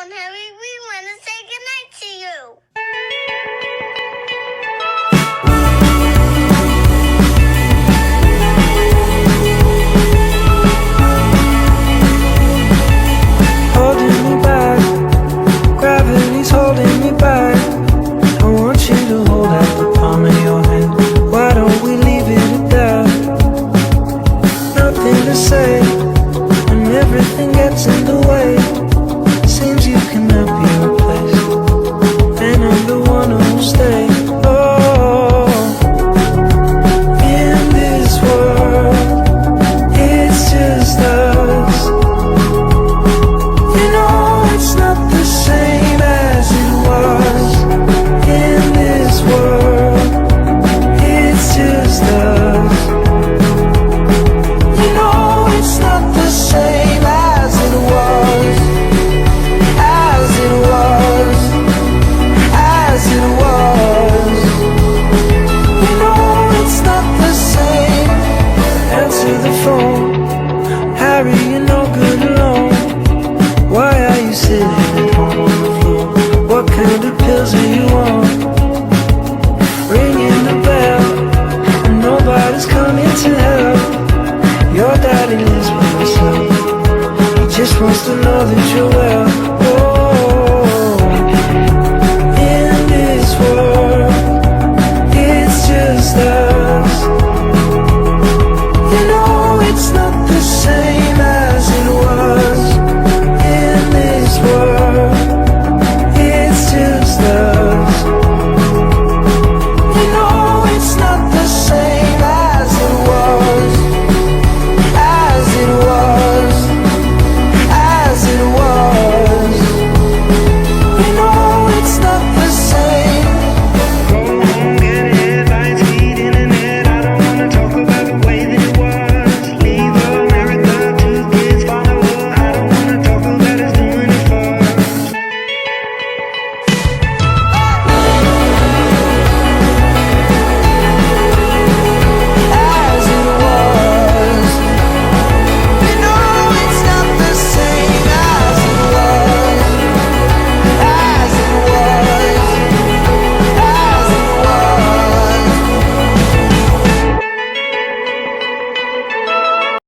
on, Harry. We want to say goodnight to you. Holding me back, gravity's holding me back. I want you to hold out the palm of your hand. Why don't we leave it at that? Nothing to say when everything gets in the way. Seems you cannot be replaced, and I'm the one who'll stay. Oh, in this world, it's just us. You know it's not the same as it was. In this world, it's just us. You know it's not the same as it was. As it was. As it was. You know it's not the same. Answer the phone, Harry, you're no good alone. Why are you sitting at home on the floor? What kind of pills are you on? Ringing the bell, and nobody's coming to help. Your daddy lives by himself. He just wants to know that you're well.